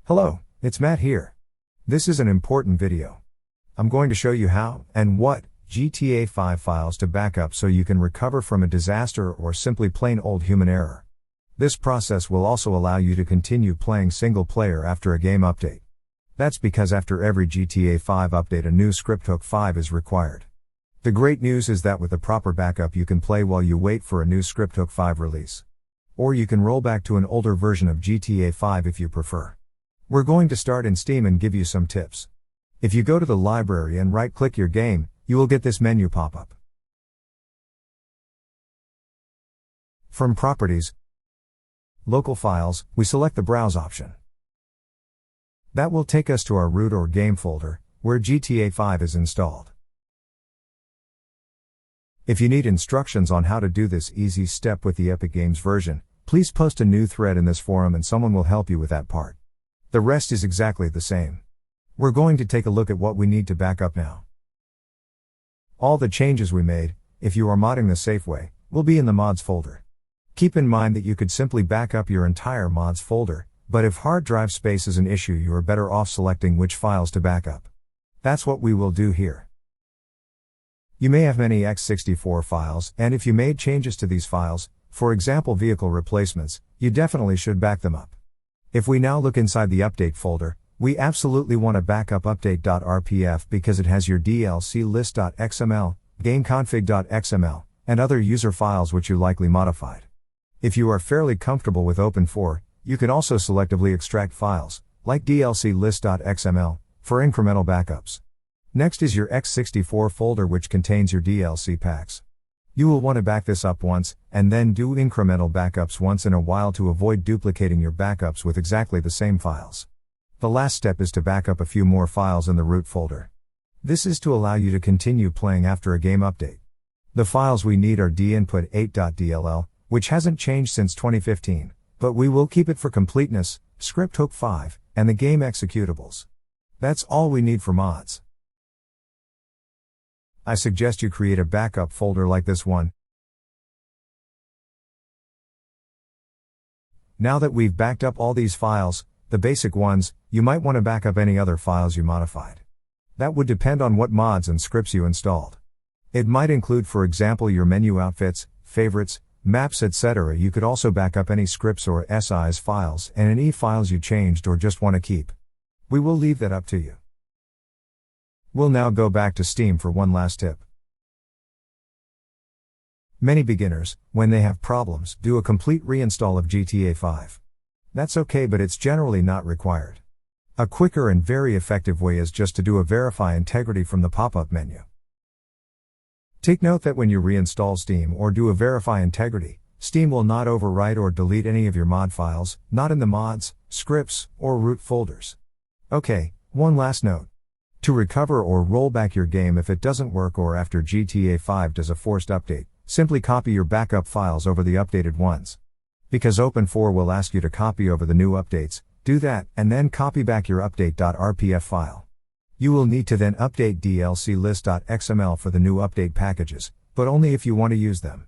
Hello, it's Matt here. This is an important video. I'm going to show you how and what GTA5 files to back up so you can recover from a disaster or simply plain old human error. This process will also allow you to continue playing single player after a game update. That's because after every GTA5 update a new script hook 5 is required. The great news is that with the proper backup you can play while you wait for a new script hook 5 release. Or you can roll back to an older version of GTA5 if you prefer. We're going to start in Steam and give you some tips. If you go to the library and right-click your game, you will get this menu pop up. From Properties, Local Files, we select the Browse option. That will take us to our root or game folder, where GTA5 is installed. If you need instructions on how to do this easy step with the Epic Games version, please post a new thread in this forum and someone will help you with that part. The rest is exactly the same. We're going to take a look at what we need to back up now. All the changes we made, if you are modding the safe way, will be in the mods folder. Keep in mind that you could simply back up your entire mods folder, but if hard drive space is an issue you are better off selecting which files to back up. That's what we will do here. You may have many x64 files, and if you made changes to these files, for example vehicle replacements, you definitely should back them up. If we now look inside the update folder, we absolutely want to back up update.rpf because it has your DLC list.xml, gameconfig.xml, and other user files which you likely modified. If you are fairly comfortable with Open4, you can also selectively extract files, like DLC list.xml, for incremental backups. Next is your x64 folder which contains your DLC packs. You will want to back this up once, and then do incremental backups once in a while to avoid duplicating your backups with exactly the same files. The last step is to back up a few more files in the root folder. This is to allow you to continue playing after a game update. The files we need are dinput8.dll, which hasn't changed since 2015, but we will keep it for completeness, script hook 5, and the game executables. That's all we need for mods. I suggest you create a backup folder like this one. Now that we've backed up all these files, the basic ones, you might want to back up any other files you modified. That would depend on what mods and scripts you installed. It might include for example your menu outfits, favorites, maps etc. You could also back up any scripts or SIs files and any files you changed or just want to keep. We will leave that up to you. We'll now go back to Steam for one last tip. Many beginners, when they have problems, do a complete reinstall of GTA5. That's okay, but it's generally not required. A quicker and very effective way is just to do a verify integrity from the pop-up menu. Take note that when you reinstall Steam or do a verify integrity, Steam will not overwrite or delete any of your mod files, not in the mods, scripts, or root folders. Okay, one last note. To recover or roll back your game if it doesn't work or after GTA5 does a forced update, simply copy your backup files over the updated ones. Because Open4 will ask you to copy over the new updates, do that, and then copy back your update.rpf file. You will need to then update DLC list.xml for the new update packages, but only if you want to use them.